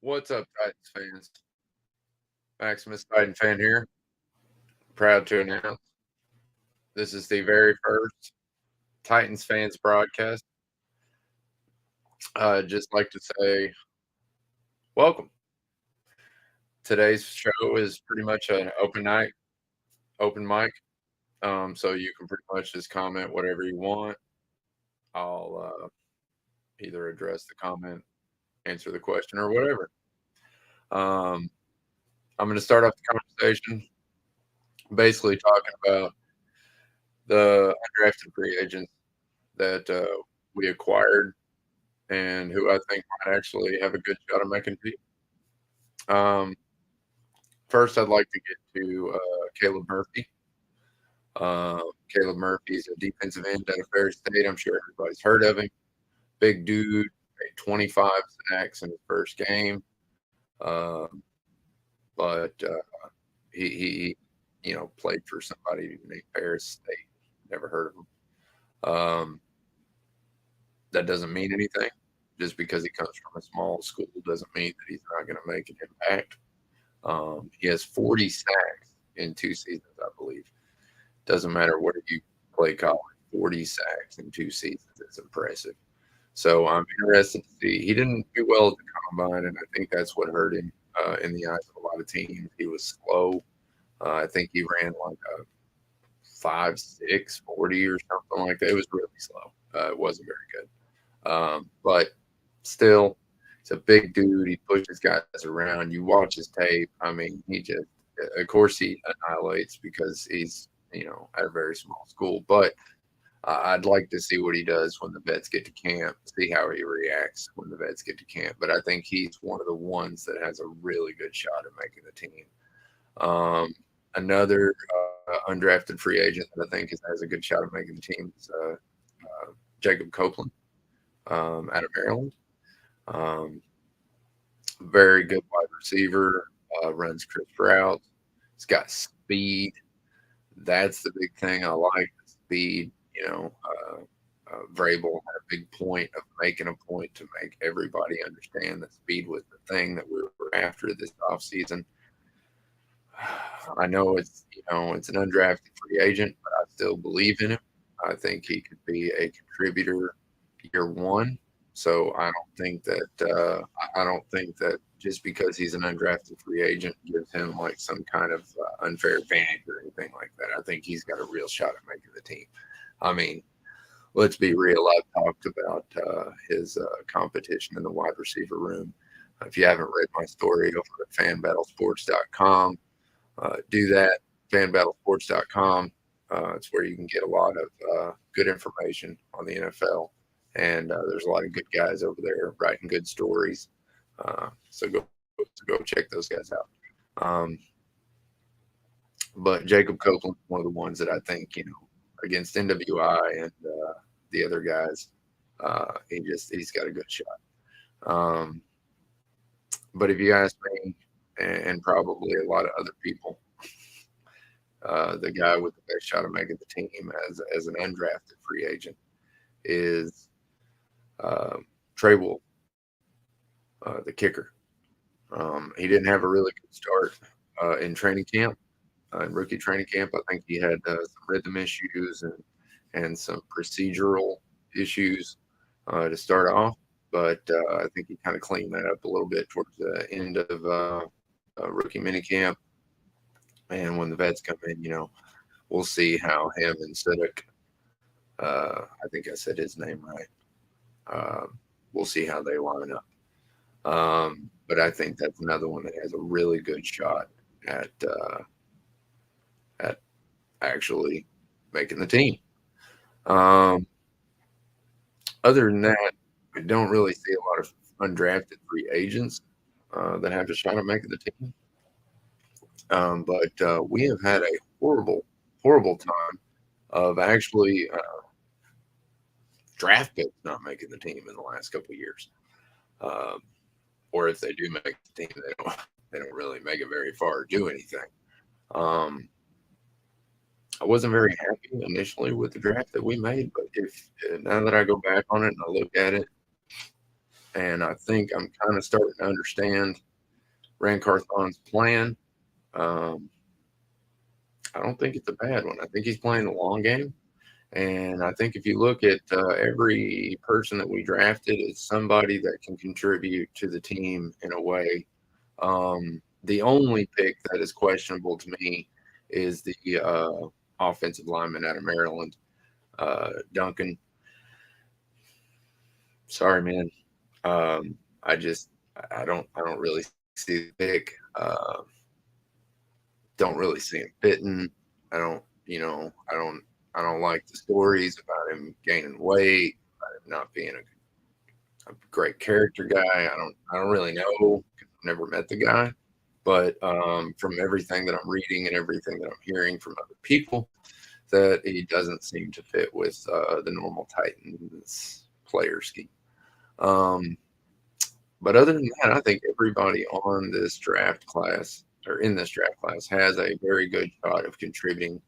What's up, Titans fans? Maximus Titan fan here. Proud to announce this is the very first Titans fans broadcast. Just like to say welcome. Today's show is pretty much an open night, open mic. So you can pretty much just comment whatever you want. I'll either address the comment, answer the question, or whatever. Um, I'm going to start off the conversation basically talking about the undrafted free agents that we acquired and who I think might actually have a good shot of making the team. First, I'd like to get to Caleb Murphy. Caleb Murphy is a defensive end out of Ferris State. I'm sure everybody's heard of him. Big dude, made 25 sacks in his first game. But he played for somebody named Ferris State. Never heard of him. That doesn't mean anything. Just because he comes from a small school doesn't mean that he's not going to make an impact. He has 40 sacks in 2 seasons, I believe. Doesn't matter where you play college. 40 sacks in 2 seasons is impressive. So I'm interested to see. He didn't do well at the combine, and I think that's what hurt him in the eyes of a lot of teams. He was slow. I think he ran like a 5.6 40 or something like that. It was really slow. It wasn't very good. But still, he's a big dude. He pushes guys around. You watch his tape. I mean, of course, he annihilates because he's, at a very small school. But I'd like to see what he does when the vets get to camp, see how he reacts when the vets get to camp. But I think he's one of the ones that has a really good shot at making the team. Another undrafted free agent that I think has a good shot at making the team is Jacob Copeland out of Maryland. Very good wide receiver, runs crisp routes. He's got speed. That's the big thing I like, the speed. Vrabel had a big point of making a point to make everybody understand that speed was the thing that we were after this offseason. I know it's an undrafted free agent, but I still believe in him. I think he could be a contributor year one. So I don't think that just because he's an undrafted free agent gives him like some kind of unfair advantage or anything like that. I think he's got a real shot at making the team. I mean, let's be real. I've talked about his competition in the wide receiver room. If you haven't read my story over at fanbattlesports.com, do that. Fanbattlesports.com. It's where you can get a lot of good information on the NFL. And there's a lot of good guys over there writing good stories. So go check those guys out. But Jacob Copeland, one of the ones that I think, against NWI and the other guys, he's got a good shot. But if you ask me, and probably a lot of other people, the guy with the best shot of making the team as an undrafted free agent is Trey Wolf, the kicker. He didn't have a really good start in training camp, in rookie training camp. I think he had some rhythm issues and some procedural issues to start off. But I think he kind of cleaned that up a little bit towards the end of rookie minicamp. And when the vets come in, we'll see how him and Siddick, I think I said his name right. We'll see how they line up. But I think that's another one that has a really good shot at actually making the team. Other than that, we don't really see a lot of undrafted free agents that have a shot at making the team. But we have had a horrible, horrible time of actually draft picks not making the team in the last couple of years. Or if they do make the team, they don't really make it very far or do anything. I wasn't very happy initially with the draft that we made, but if now that I go back on it and I look at it, and I think I'm kind of starting to understand Ran Carthon's plan. Um, I don't think it's a bad one. I think he's playing the long game. And I think if you look at every person that we drafted, it's somebody that can contribute to the team in a way. The only pick that is questionable to me is the offensive lineman out of Maryland, Duncan. Sorry, man. I just I don't really see the pick. Don't really see him fitting. I don't, I don't like the stories about him gaining weight, about him not being a great character guy. I don't really know. I've never met the guy, but from everything that I'm reading and everything that I'm hearing from other people, that he doesn't seem to fit with the normal Titans player scheme. Um, but other than that, I think everybody on this draft class or in this draft class has a very good shot of contributing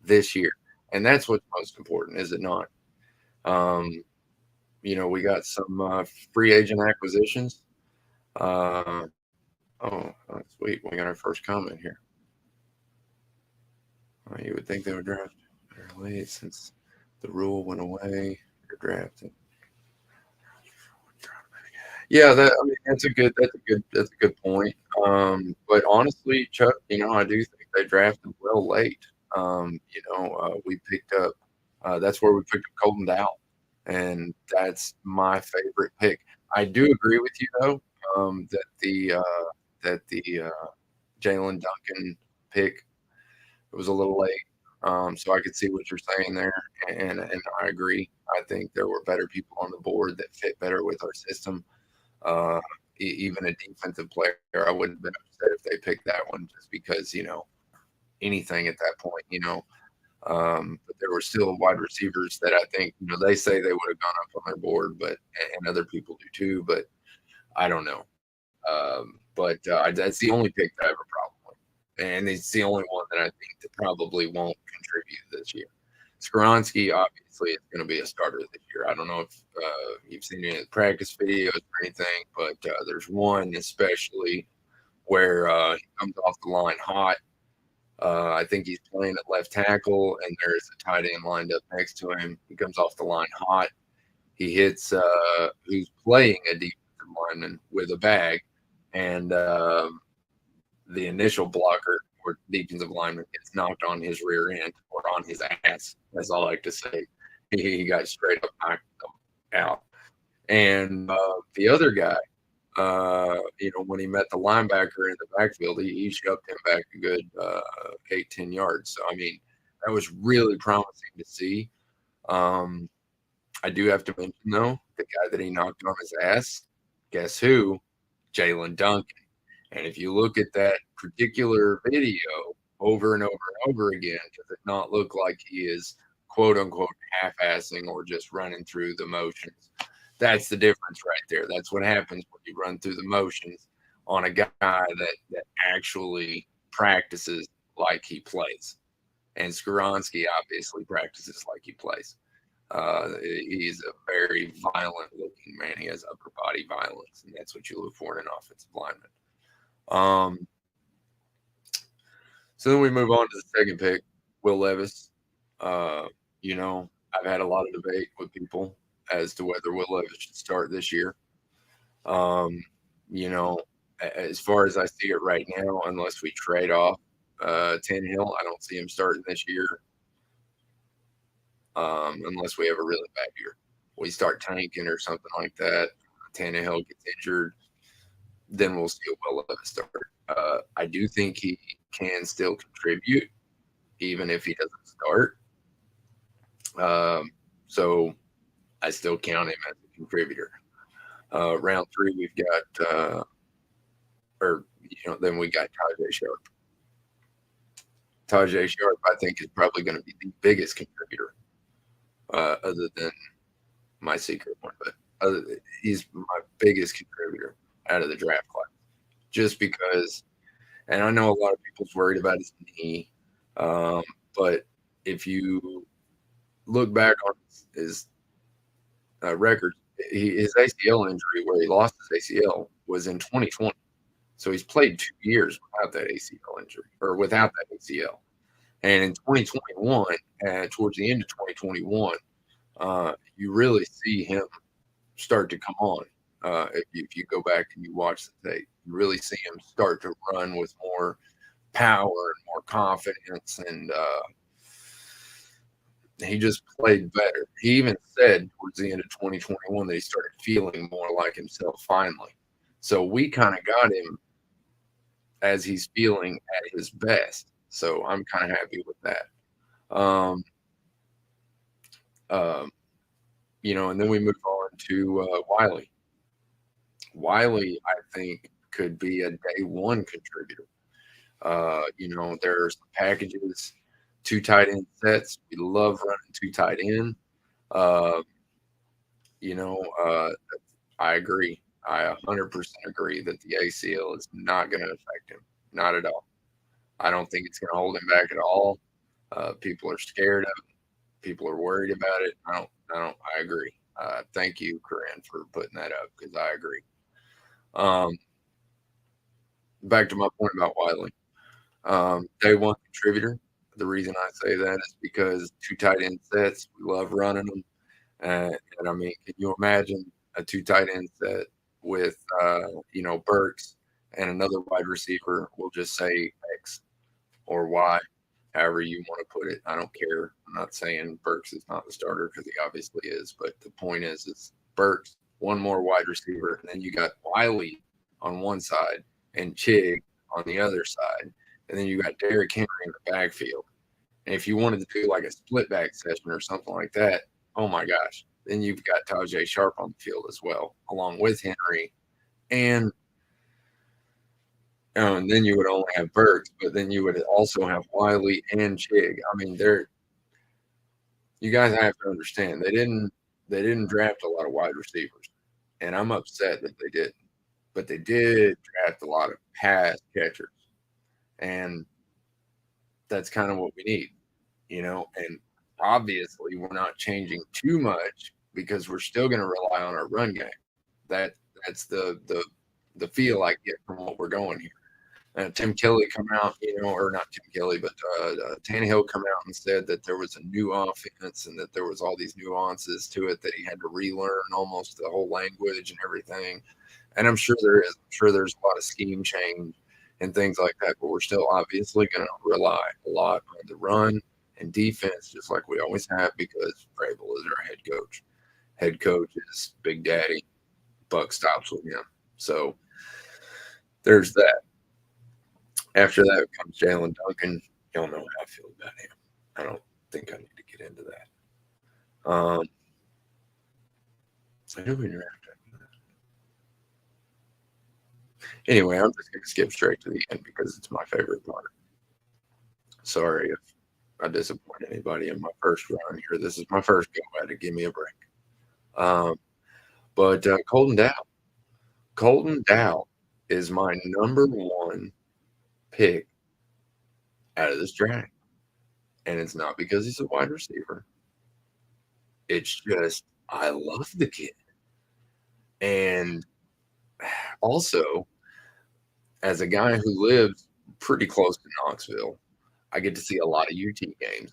this year. And that's what's most important, is it not? Um, we got some free agent acquisitions. Uh, oh, sweet. We got our first comment here. You would think they would draft late since the rule went away. They're drafting. Yeah, that's a good point. But honestly, Chuck, I do think they drafted well late. We picked up. That's where we picked up Colton Dowell, and that's my favorite pick. I do agree with you though, that the Jalen Duncan pick was a little late. So I could see what you're saying there, and I agree. I think there were better people on the board that fit better with our system. Uh, Even a defensive player, I wouldn't have been upset if they picked that one, just because anything at that point. But there were still wide receivers that I think they say they would have gone up on their board, but and other people do too. But I don't know. But that's the only pick that I have a problem with, and it's the only one that I think that probably won't contribute this year. Skoronski obviously is going to be a starter this year. I don't know if you've seen any of the practice videos or anything, but there's one especially where he comes off the line hot. I think he's playing at left tackle, and there's a tight end lined up next to him. He comes off the line hot. He hits who's playing a defensive lineman with a bag, and the initial blocker or defensive lineman gets knocked on his rear end or on his ass. That's all I like to say. He got straight up knocked out. And the other guy, when he met the linebacker in the backfield, he shoved him back a good 8-10 yards. So, I mean, that was really promising to see. Um, I do have to mention, though, the guy that he knocked on his ass, guess who? Jalen Duncan. And if you look at that particular video over and over and over again, does it not look like he is quote unquote half-assing or just running through the motions? That's the difference right there. That's what happens when you run through the motions on a guy that actually practices like he plays. And Skoronski obviously practices like he plays. He's a very violent looking man. He has upper body violence, and that's what you look for in an offensive lineman. So then we move on to the second pick, Will Levis. I've had a lot of debate with people as to whether Will Levis should start this year. Um, as far as I see it right now, unless we trade off Tannehill, I don't see him starting this year. Unless we have a really bad year, we start tanking or something like that. Tannehill gets injured, then we'll see Will Levis start. I do think he can still contribute, even if he doesn't start. So I still count him as a contributor. Round 3, we've got, then we got Tajae Sharpe. Tajae Sharpe, I think, is probably going to be the biggest contributor, other than my secret one, but he's my biggest contributor out of the draft class, just because. And I know a lot of people's worried about his knee, but if you look back on his record, his ACL injury, where he lost his ACL, was in 2020. So he's played 2 years without that ACL injury or without that ACL. And in 2021, towards the end of 2021, you really see him start to come on. If you go back and you watch the tape, you really see him start to run with more power and more confidence, and he just played better. He even said towards the end of 2021 that he started feeling more like himself finally. So we kind of got him as he's feeling at his best. So I'm kind of happy with that. Um, um, and then we move on to Wiley. Wiley, I think, could be a day one contributor. There's packages, 2 tight end sets. We love running 2 tight end. Uh, I agree. I 100% agree that the ACL is not going to affect him. Not at all. I don't think it's going to hold him back at all. People are scared of it. People are worried about it. I agree. Thank you, Corinne, for putting that up because I agree. Back to my point about Wiley. Day one contributor. The reason I say that is because 2 tight end sets. We love running them. And I mean, can you imagine a 2 tight end set with, Burks and another wide receiver? We'll just say X or Y, however you want to put it. I don't care. I'm not saying Burks is not the starter because he obviously is. But the point is Burks, one more wide receiver, and then you got Wiley on one side and Chig on the other side. And then you got Derrick Henry in the backfield. And if you wanted to do like a split back session or something like that, oh my gosh, then you've got Tajay Sharp on the field as well, along with Henry. And then you would only have Burks, but then you would also have Wiley and Chig. I mean, you guys have to understand they didn't draft a lot of wide receivers, and I'm upset that they didn't. But they did draft a lot of pass catchers, and that's kind of what we need, And obviously, we're not changing too much because we're still going to rely on our run game. That's the feel I get from what we're going here. Tim Kelly come out, or not Tim Kelly, but Tannehill come out and said that there was a new offense and that there was all these nuances to it that he had to relearn almost the whole language and everything. And I'm sure there is. I'm sure there's a lot of scheme change and things like that, but we're still obviously going to rely a lot on the run and defense, just like we always have, because Vrabel is our head coach. Head coach is Big Daddy. Buck stops with him. So there's that. After that comes Jalen Duncan. Y'all know how I feel about him. I don't think I need to get into that. So who we drafted? Anyway, I'm just going to skip straight to the end because it's my favorite part. Sorry if I disappoint anybody in my first run here. This is my first go at it. Give me a break. But Colton Dow. Colton Dow is my number one pick out of this draft. And it's not because he's a wide receiver. It's just I love the kid. And also, as a guy who lives pretty close to Knoxville, I get to see a lot of UT games.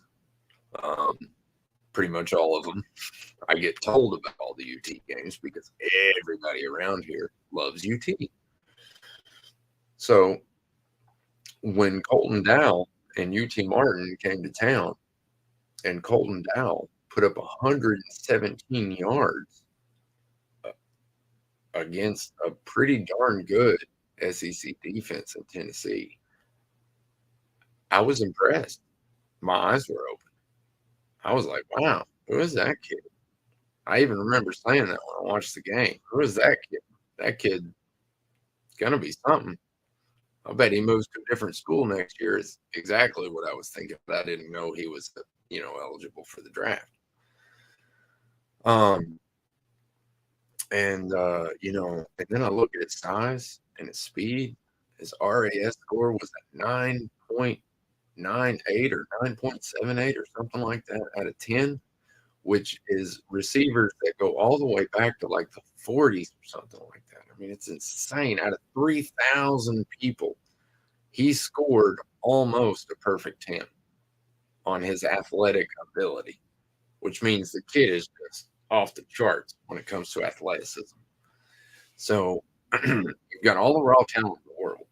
Pretty much all of them. I get told about all the UT games because everybody around here loves UT. So when Colton Dow and UT Martin came to town, and Colton Dow put up 117 yards against a pretty darn good SEC defense in Tennessee, I was impressed. My eyes were open. I was like, wow, who is that kid? I even remember saying that when I watched the game. Who is that kid? That kid's going to be something. I bet he moves to a different school next year is exactly what I was thinking, but I didn't know he was, eligible for the draft. And then I look at his size and his speed. His RAS score was at 9.98 or 9.78 or something like that out of 10, which is receivers that go all the way back to like the 40s or something like that. I mean, it's insane. Out of 3,000 people, he scored almost a perfect 10 on his athletic ability, which means the kid is just off the charts when it comes to athleticism. So you've got all the raw talent in the world.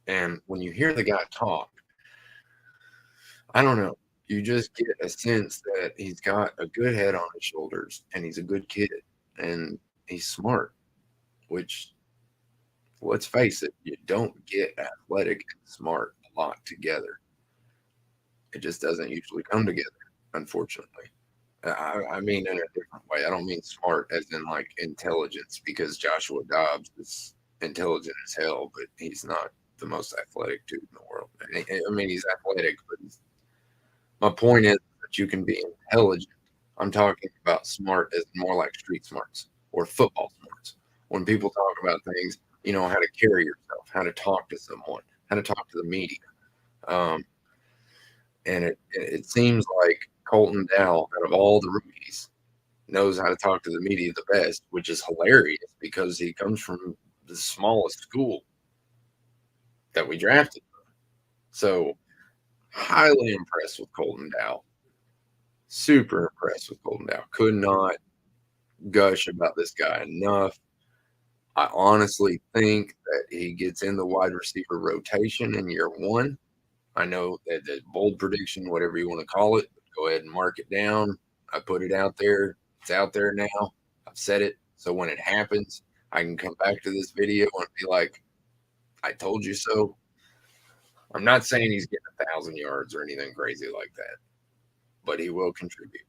And when you hear the guy talk, I don't know, you just get a sense that he's got a good head on his shoulders and he's a good kid and he's smart, which, let's face it, you don't get athletic and smart a lot together. It just doesn't usually come together, unfortunately. I mean in a different way. I don't mean smart as in like intelligence, because Joshua Dobbs is intelligent as hell, but he's not the most athletic dude in the world. I mean, he's athletic, but my point is that you can be intelligent. I'm talking about smart as more like street smarts or football smarts. When people talk about things, you know, how to carry yourself, how to talk to someone, how to talk to the media. And it seems like Colton Dowell, out of all the rookies, knows how to talk to the media the best, which is hilarious because he comes from the smallest school that we drafted. So, highly impressed with Colton Dowell. Super impressed with Colton Dowell. Could not gush about this guy enough. I honestly think that he gets in the wide receiver rotation in year one. I know that bold prediction, whatever you want to call it, go ahead and mark it down. I put it out there. It's out there now. I've said it. So when it happens, I can come back to this video and be like, I told you so. I'm not saying he's getting 1,000 yards or anything crazy like that, but he will contribute.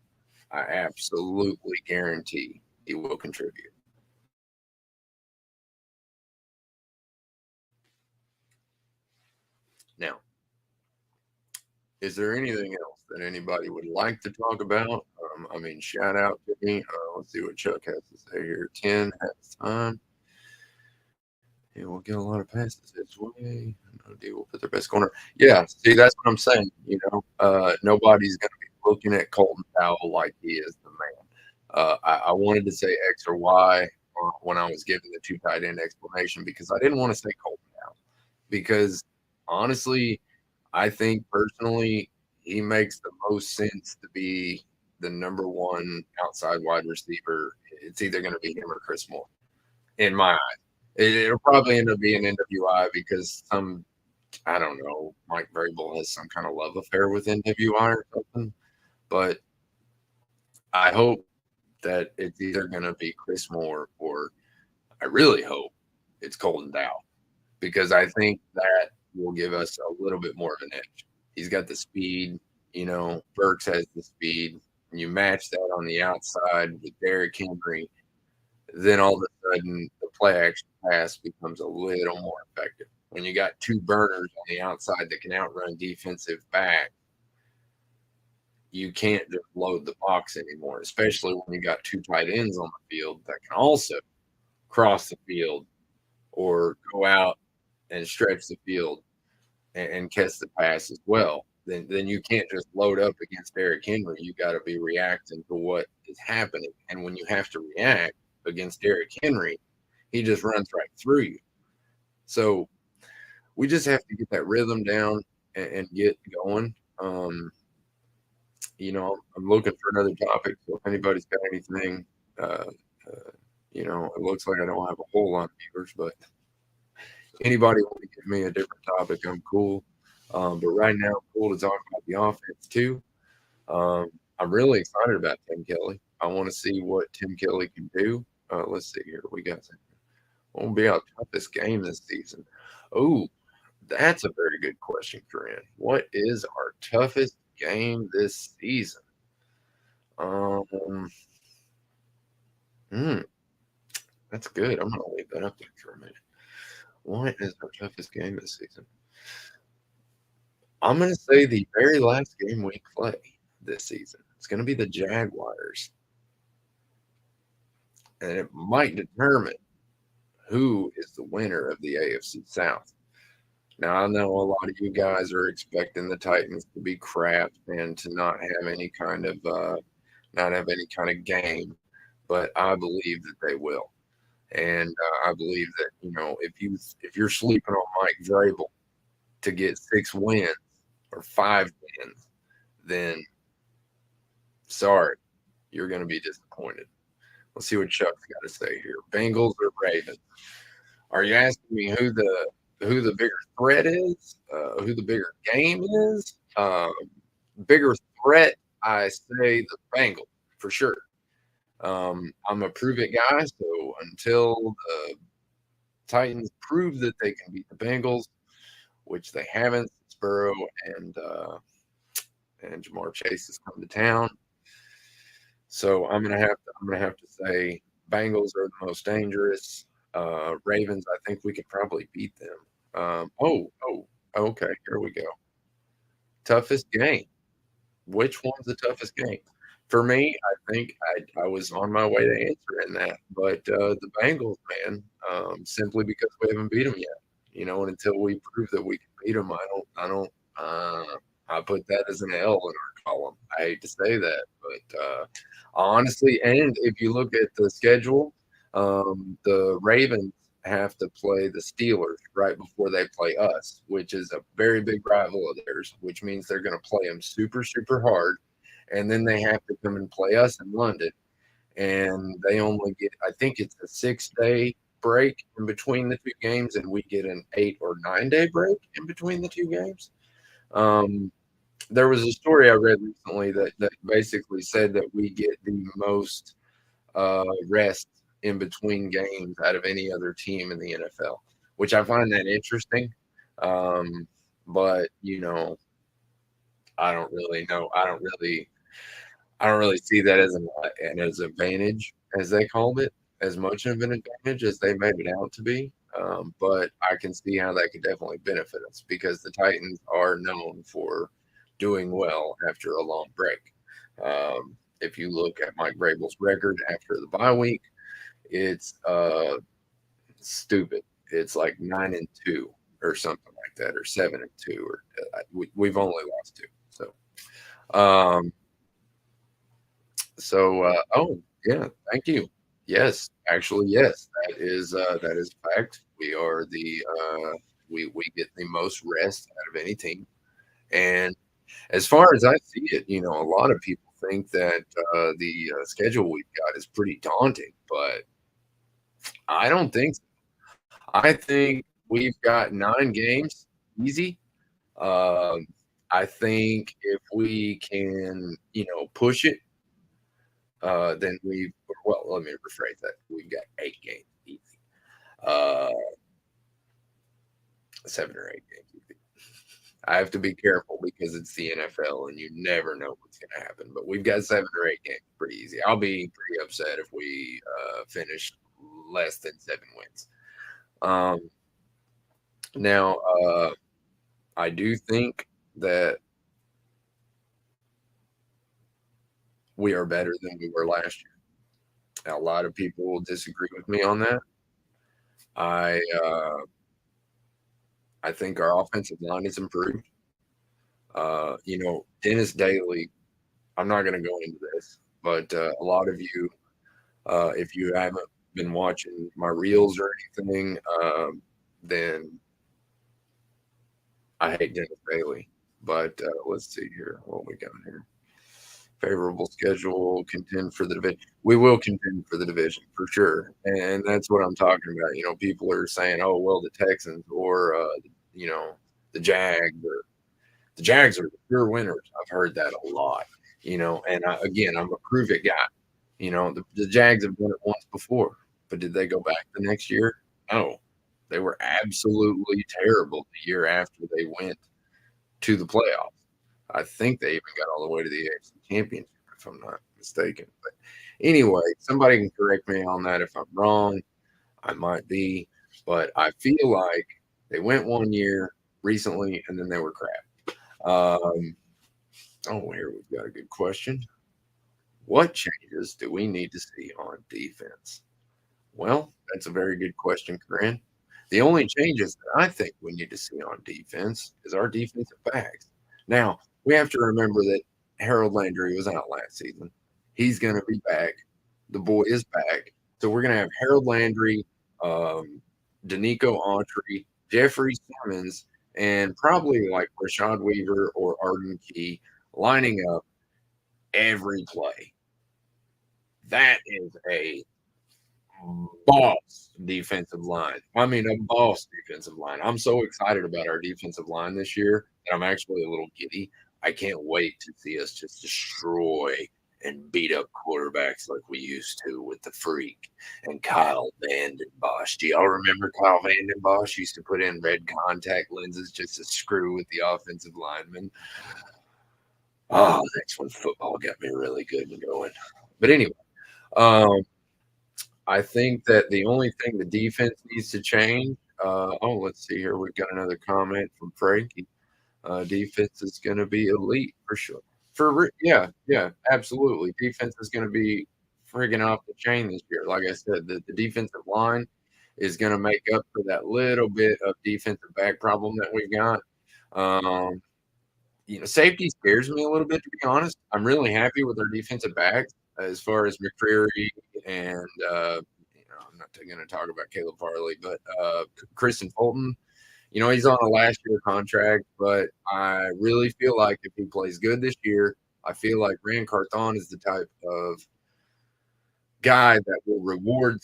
I absolutely guarantee he will contribute. Now, is there anything else that anybody would like to talk about? I mean, shout out to me. Let's see what Chuck has to say here. 10 has time. He will get a lot of passes his way. No D will put their best corner. Yeah, see, that's what I'm saying. You know, nobody's going to be looking at Colton Dowell like he is the man. I wanted to say X or Y when I was giving the two tight end explanation because I didn't want to say Colton Dowell because honestly, I think personally he makes the most sense to be the number one outside wide receiver. It's either going to be him or Chris Moore, in my eyes. It'll probably end up being NWI because I don't know, Mike Vrabel has some kind of love affair with NWI or something. But I hope that it's either going to be Chris Moore or I really hope it's Colton Dowell because I think that will give us a little bit more of an edge. He's got the speed, you know, Burks has the speed. And you match that on the outside with Derrick Henry, then all of a sudden the play action pass becomes a little more effective. When you got two burners on the outside that can outrun defensive back, you can't just load the box anymore, especially when you got two tight ends on the field that can also cross the field or go out and stretch the field and catch the pass as well. Then you can't just load up against Derrick Henry. You got to be reacting to what is happening. And when you have to react against Derrick Henry, he just runs right through you. So we just have to get that rhythm down and get going. You know, I'm looking for another topic. So if anybody's got anything, you know, it looks like I don't have a whole lot of viewers, but anybody want to give me a different topic, I'm cool. But right now, I'm cool to talk about the offense too. I'm really excited about Tim Kelly. I want to see what Tim Kelly can do. Let's see here. We got what will be our toughest game this season? Oh, that's a very good question, Corinne. What is our toughest game this season? Hmm, that's good. I'm gonna leave that up there for a minute. What is our toughest game this season? I'm gonna say the very last game we play this season. It's gonna be the Jaguars, and it might determine who is the winner of the AFC South. Now, I know a lot of you guys are expecting the Titans to be crap and to not have any kind of not have any kind of game, but I believe that they will. And I believe that if you're sleeping on Mike Vrabel to get 6 wins or 5 wins, then sorry, you're going to be disappointed. Let's see what Chuck's got to say here. Bengals or Ravens? Are you asking me who the bigger threat is? Who the bigger game is? Bigger threat, I say the Bengals for sure. I'm a prove it guy, so until the Titans prove that they can beat the Bengals, which they haven't, Burrow and Jamar Chase has come to town. So I'm gonna have to say Bengals are the most dangerous. Ravens, I think we could probably beat them. Okay, here we go. Toughest game. Which one's the toughest game? For me, I think I was on my way to answering that, but the Bengals, man, simply because we haven't beat them yet. And until we prove that we can beat them, I put that as an L in our column. I hate to say that, but honestly, and if you look at the schedule, the Ravens have to play the Steelers right before they play us, which is a very big rival of theirs, which means they're going to play them super, super hard. And then they have to come and play us in London. And they only get, I think it's a 6 day break in between the two games, and we get an 8 or 9 day break in between the two games. There was a story I read recently that basically said that we get the most rest in between games out of any other team in the NFL, which I find that interesting. But I don't really know. I don't really see that as an advantage, as they called it, as much of an advantage as they made it out to be. But I can see how that could definitely benefit us because the Titans are known for doing well after a long break. If you look at Mike Vrabel's record after the bye week, it's stupid. It's like 9-2 or something like that, or 7-2, or we've only lost two. Um, oh yeah, thank you. Yes, actually, yes, that is fact. We are we get the most rest out of any team, and as far as I see it, a lot of people think that the schedule we've got is pretty daunting, but I don't think so. I think we've got 9 games easy. Um, I think if we can, push it, then well, let me rephrase that. We've got 8 games easy. Uh, 7 or 8 games easy. I have to be careful because it's the NFL and you never know what's going to happen. But we've got 7 or 8 games pretty easy. I'll be pretty upset if we finish less than 7 wins. Now, I do think that we are better than we were last year. A lot of people will disagree with me on that. I I think our offensive line has improved. Dennis Daly. I'm not going to go into this, but a lot of you, if you haven't been watching my reels or anything, then I hate Dennis Daly. But let's see here what we got here. Favorable schedule, contend for the division. We will contend for the division for sure, and that's what I'm talking about. People are saying, "Oh, well, the Texans or the Jags or the Jags are the pure winners." I've heard that a lot. And again, I'm a prove it guy. The Jags have done it once before, but did they go back the next year? No, they were absolutely terrible the year after they went to the playoffs. I think they even got all the way to the AFC Championship, if I'm not mistaken. But anyway, somebody can correct me on that if I'm wrong. I might be, but I feel like they went one year recently and then they were crap. Here we've got a good question. What changes do we need to see on defense? Well, that's a very good question, Corinne. The only changes that I think we need to see on defense is our defensive backs. Now, we have to remember that Harold Landry was out last season. He's going to be back. The boy is back. So we're going to have Harold Landry, Danico Autry, Jeffrey Simmons, and probably like Rashad Weaver or Arden Key lining up every play. That is a boss defensive line. I mean, a boss defensive line. I'm so excited about our defensive line this year that I'm actually a little giddy. I can't wait to see us just destroy and beat up quarterbacks like we used to with the Freak and Kyle Vanden Bosch. Do y'all remember Kyle Vanden Bosch used to put in red contact lenses just to screw with the offensive linemen? Oh, that's when football got me really good and going. But anyway, I think that the only thing the defense needs to change. Let's see here. We've got another comment from Frankie. Defense is going to be elite for sure. Yeah, absolutely. Defense is going to be friggin' off the chain this year. Like I said, the defensive line is going to make up for that little bit of defensive back problem that we've got. Safety scares me a little bit, to be honest. I'm really happy with our defensive backs as far as McCreary and I'm not going to talk about Caleb Farley, but Kristen Fulton. He's on a last year contract, but I really feel like if he plays good this year, I feel like Rand Carthon is the type of guy that will reward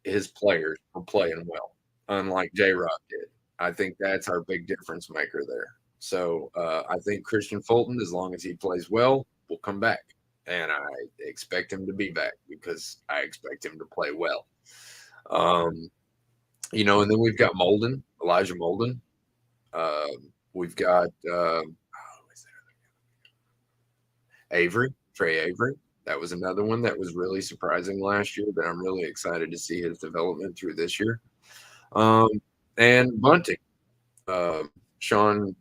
his players for playing well, unlike J-Rock did. I think that's our big difference maker there. So I think Christian Fulton, as long as he plays well, will come back. And I expect him to be back because I expect him to play well. And then we've got Elijah Molden. We've got Trey Avery. That was another one that was really surprising last year that I'm really excited to see his development through this year. And Bunting. Sean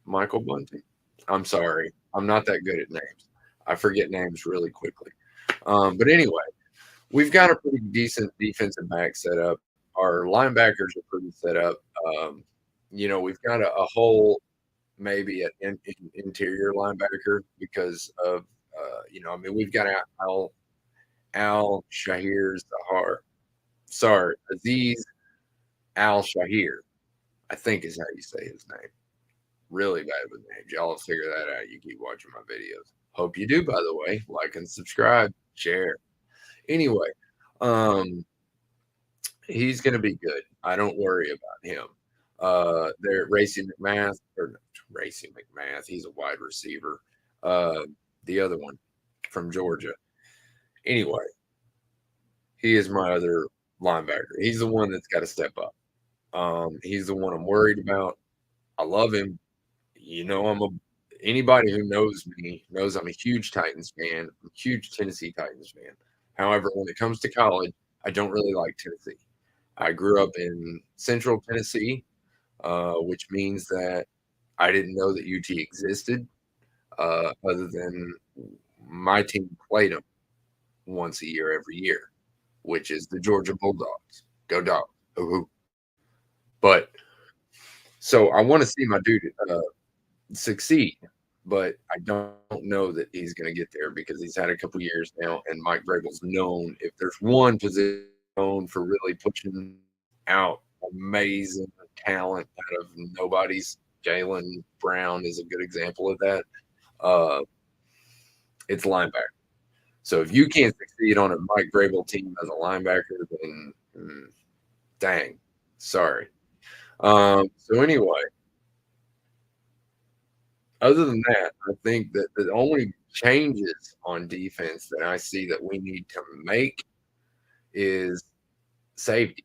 Michael Bunting. I'm sorry. I'm not that good at names. I forget names really quickly. But anyway, we've got a pretty decent defensive back set up. Our linebackers are pretty set up. We've got a whole maybe an interior linebacker because of we've got Al Shahir Zahar. Sorry, Aziz Al Shahir, I think is how you say his name. Really bad with names. Y'all will figure that out. You keep watching my videos. Hope you do, by the way. Like and subscribe, share. Anyway, he's going to be good. I don't worry about him. They're Racing McMath. He's a wide receiver. The other one from Georgia. Anyway, he is my other linebacker. He's the one that's got to step up. He's the one I'm worried about. I love him. Anybody who knows me knows I'm a huge Titans fan. I'm a huge Tennessee Titans fan. However, when it comes to college, I don't really like Tennessee. I grew up in Central Tennessee, which means that I didn't know that UT existed, other than my team played them once a year every year, which is the Georgia Bulldogs. Go Dogs. Ooh. But so I want to see my dude succeed, but I don't know that he's going to get there because he's had a couple years now, and Mike Vrabel's known if there's one position known for really pushing out amazing talent out of nobody's. Jalen Brown is a good example of that. It's linebacker. So if you can't succeed on a Mike Vrabel team as a linebacker, then dang, sorry. So anyway, other than that, I think that the only changes on defense that I see that we need to make is safety.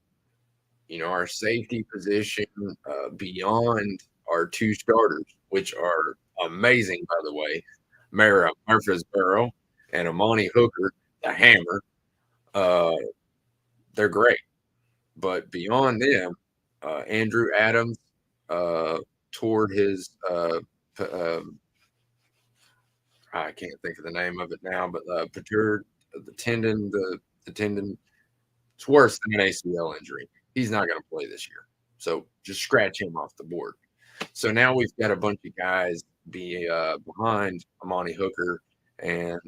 Our safety position beyond our two starters, which are amazing, by the way, Mara Murfreesboro and Amani Hooker, the hammer. They're great. But beyond them, Andrew Adams tore his I can't think of the name of it now, but the tendon, the tendon. It's worse than an ACL injury. He's not going to play this year. So just scratch him off the board. So now we've got a bunch of guys behind Amani Hooker and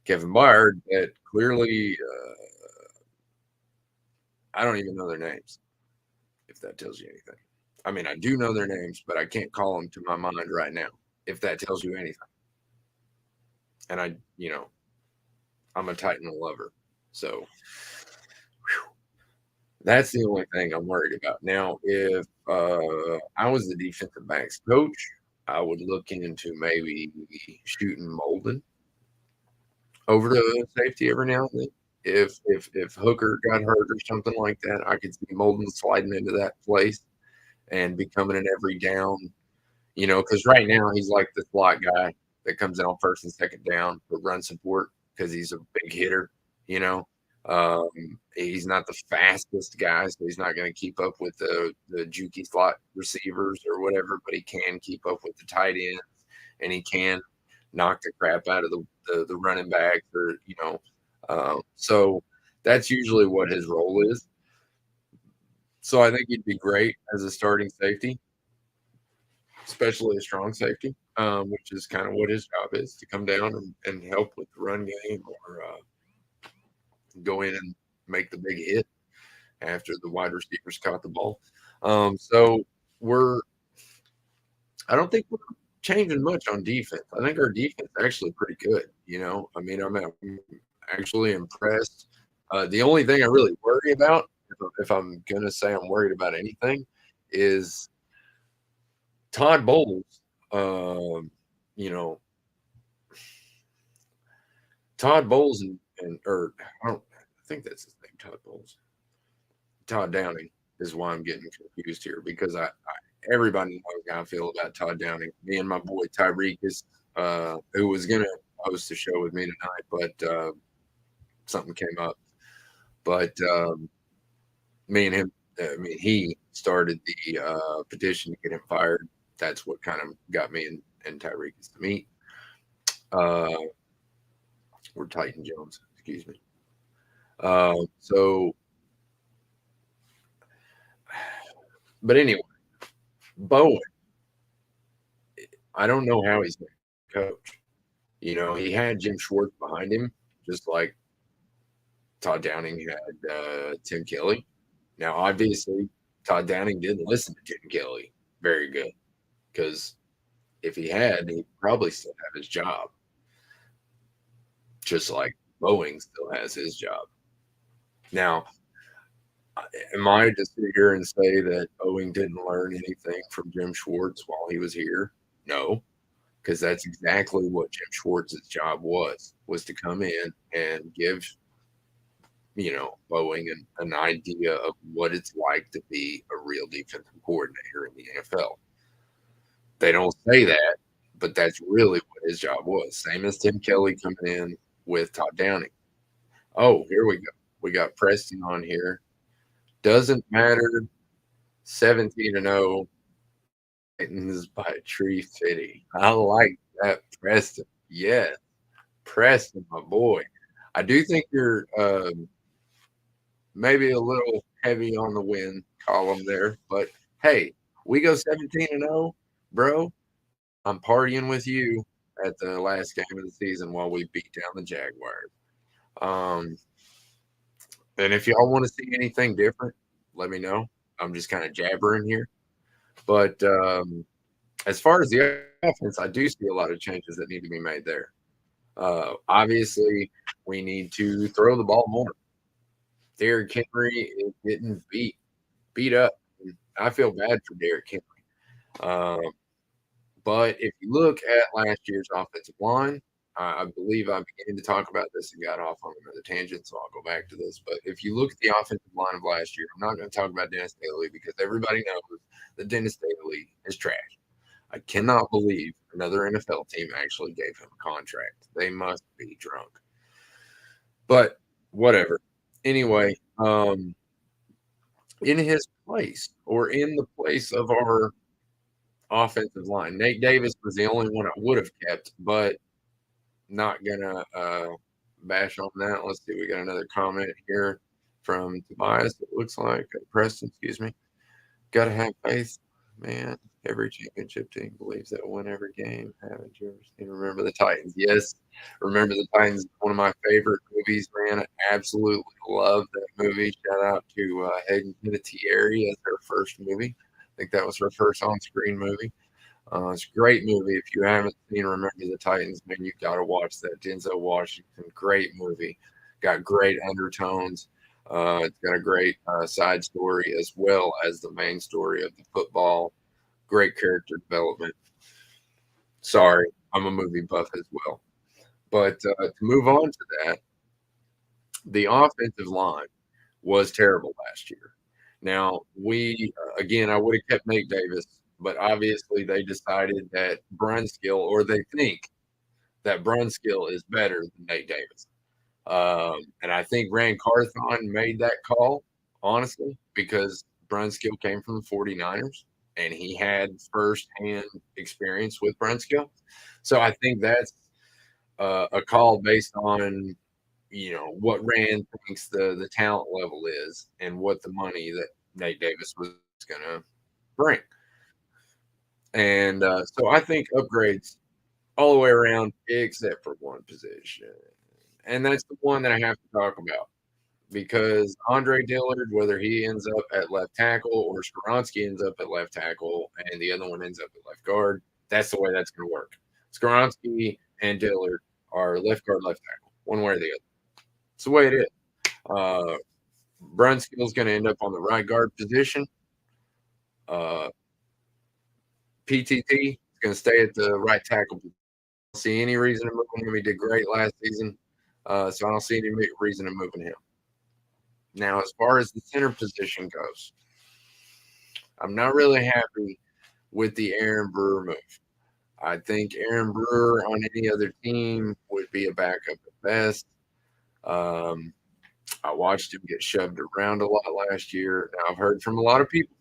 Kevin Byard that clearly I don't even know their names, if that tells you anything. I mean, I do know their names, but I can't call them to my mind right now, if that tells you anything. And I'm a Titan lover. So that's the only thing I'm worried about. Now, if I was the defensive backs coach, I would look into maybe shooting Molden over to safety every now and then. If Hooker got hurt or something like that, I could see Molden sliding into that place and becoming an every down, because right now he's like the slot guy that comes in on first and second down for run support because he's a big hitter, you know. He's not the fastest guy, so he's not going to keep up with the jukey slot receivers or whatever, but he can keep up with the tight ends, and he can knock the crap out of the running back, or so that's usually what his role is. So I think he'd be great as a starting safety, especially a strong safety, which is kind of what his job is, to come down and help with the run game, or go in and make the big hit after the wide receivers caught the ball. So I don't think we're changing much on defense. I think our defense is actually pretty good. I mean, I'm actually impressed. The only thing I really worry about, if I'm going to say I'm worried about anything, is Todd Bowles. Todd Bowles or I think that's his name, Todd Bowles. Todd Downing is why I'm getting confused here, because everybody knows how I feel about Todd Downing. Me and my boy Tyreek who was gonna host a show with me tonight, but something came up. But me and him, he started the petition to get him fired. That's what kind of got me and Tyreek to meet. Or Titan Jones, excuse me. But anyway, Bowen, I don't know how he's going to coach. He had Jim Schwartz behind him, just like Todd Downing had Tim Kelly. Now, obviously, Todd Downing didn't listen to Tim Kelly very good, because if he had, he'd probably still have his job, just like Boeing still has his job. Now, am I to sit here and say that Boeing didn't learn anything from Jim Schwartz while he was here? No, because that's exactly what Jim Schwartz's job was to come in and give Boeing an idea of what it's like to be a real defensive coordinator in the NFL. They don't say that, but that's really what his job was. Same as Tim Kelly coming in with Todd Downing. Oh, here we go. We got Preston on here. Doesn't matter. 17-0. Titans by Tree City. I like that, Preston. Yes, Preston, my boy. I do think you're maybe a little heavy on the win column there, but hey, we go 17-0, bro. I'm partying with you at the last game of the season while we beat down the Jaguars. And if y'all want to see anything different, let me know. I'm just kind of jabbering here. But as far as the offense, I do see a lot of changes that need to be made there. Obviously, we need to throw the ball more. Derrick Henry is getting beat up. I feel bad for Derrick Henry. But if you look at last year's offensive line, I believe I began to talk about this and got off on another tangent, so I'll go back to this. But if you look at the offensive line of last year, I'm not going to talk about Dennis Daly, because everybody knows that Dennis Daly is trash. I cannot believe another NFL team actually gave him a contract. They must be drunk. But whatever. Anyway, in his place, or in the place of our offensive line, Nate Davis was the only one I would have kept, but not gonna bash on that. Let's see. We got another comment here from Tobias. It looks like Preston. Excuse me. Got to have faith, man. Every championship team believes they'll win every game. Haven't you ever seen Remember the Titans? Yes, Remember the Titans. One of my favorite movies, man. I absolutely love that movie. Shout out to Hayden Panettiere as her first movie. I think that was her first on-screen movie. It's a great movie. If you haven't seen Remember the Titans, man, you got to watch that. Denzel Washington, great movie. Got great undertones. It's got a great side story as well as the main story of the football. Great character development. Sorry, I'm a movie buff as well. But to move on to that, the offensive line was terrible last year. Now, again, I would have kept Nate Davis, but obviously they decided that Brunskill, or they think that Brunskill is better than Nate Davis. And I think Rand Carthon made that call, honestly, because Brunskill came from the 49ers and he had firsthand experience with Brunskill. So I think that's a call based on what Rand thinks the talent level is and what the money that Nate Davis was going to bring. And so I think upgrades all the way around, except for one position. And that's the one that I have to talk about because Andre Dillard, whether he ends up at left tackle or Skoronski ends up at left tackle and the other one ends up at left guard, that's the way that's going to work. Skoronski and Dillard are left guard, left tackle, one way or the other. It's the way it is. Brunskill's going to end up on the right guard position. PTT is going to stay at the right tackle. I don't see any reason to move him. He did great last season, so I don't see any reason to moving him. Now, as far as the center position goes, I'm not really happy with the Aaron Brewer move. I think Aaron Brewer on any other team would be a backup at best. I watched him get shoved around a lot last year. Now, I've heard from a lot of people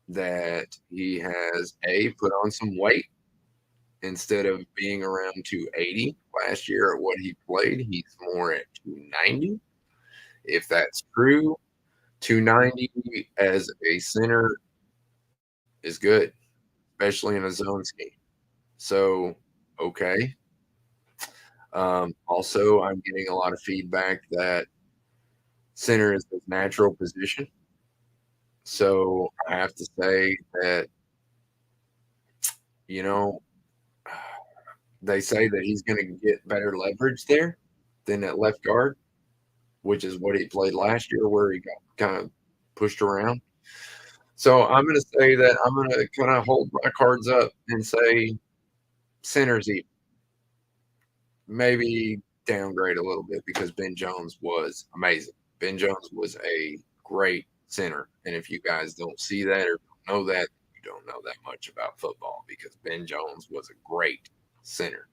that he has put on some weight instead of being around 280 last year at what he played. He's more at 290. If that's true, 290 as a center is good, especially in a zone scheme. So, okay. Also, I'm getting a lot of feedback that center is his natural position. So I have to say that, you know, they say that he's going to get better leverage there than at left guard, which is what he played last year, where he got kind of pushed around. So I'm going to say that I'm going to kind of hold my cards up and say center's even. Maybe downgrade a little bit because Ben Jones was amazing. Ben Jones was a great center. And if you guys don't see that or don't know that, you don't know that much about football because Ben Jones was a great center.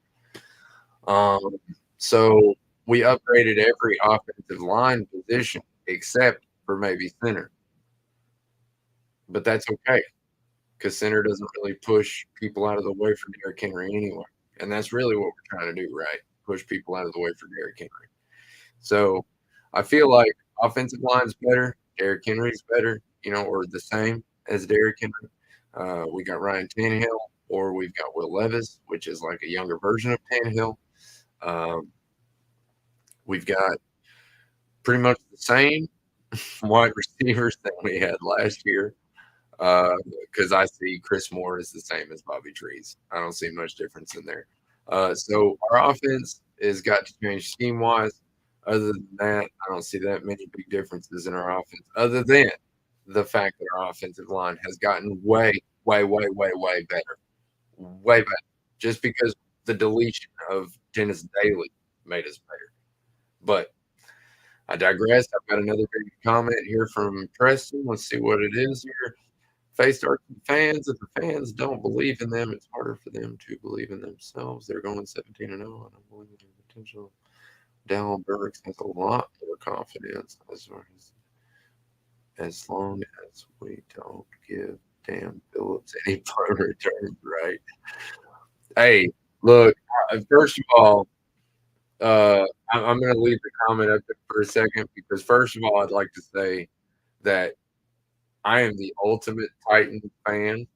So we upgraded every offensive line position except for maybe center. But that's okay because center doesn't really push people out of the way for Derrick Henry anyway. And that's really what we're trying to do, right? Push people out of the way for Derrick Henry. So I feel like offensive line's better, Derrick Henry's better, or the same as Derrick Henry. We got Ryan Tannehill, or we've got Will Levis, which is like a younger version of Tannehill. We've got pretty much the same wide receivers that we had last year because I see Chris Moore is the same as Bobby Trees. I don't see much difference in there. So our offense has got to change scheme wise. Other than that, I don't see that many big differences in our offense, other than the fact that our offensive line has gotten way, way, way, way, way better. Way better. Just because the deletion of Dennis Daly made us better. But I digress. I've got another big comment here from Preston. Let's see what it is here. Face our fans. If the fans don't believe in them, it's harder for them to believe in themselves. They're going 17-0, and I believe in their potential. Dallin Burks has a lot more confidence as long as we don't give Dan Phillips any punt returns, right? Hey, look, first of all, I'm going to leave the comment up there for a second because, first of all, I'd like to say that I am the ultimate Titan fan.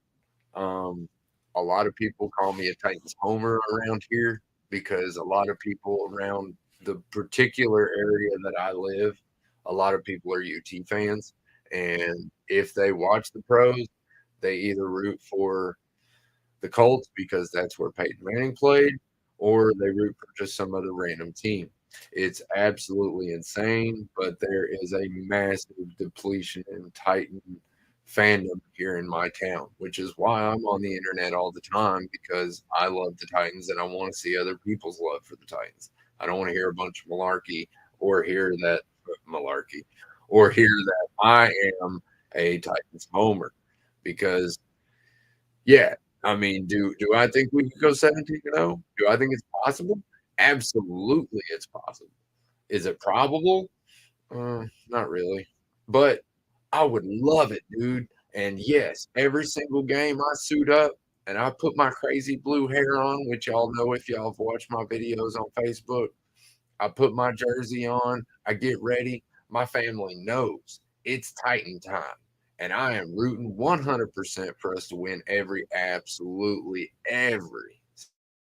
Um, a lot of people call me a Titans homer around here because a lot of people around the particular area that I live, a lot of people are UT fans. And if they watch the pros, they either root for the Colts because that's where Peyton Manning played, or they root for just some other random team. It's absolutely insane, but there is a massive depletion in Titan fandom here in my town, which is why I'm on the internet all the time because I love the Titans and I want to see other people's love for the Titans. I don't want to hear a bunch of malarkey or hear that malarkey or hear that I am a Titans homer because yeah, I mean, do I think we could go 17-0? Do I think it's possible? Absolutely, it's possible. Is it probable? Not really, but I would love it, dude. And yes, every single game I suit up and I put my crazy blue hair on, which y'all know if y'all have watched my videos on Facebook. I put my jersey on, I get ready. My family knows it's Titan time. And I am rooting 100% for us to win absolutely every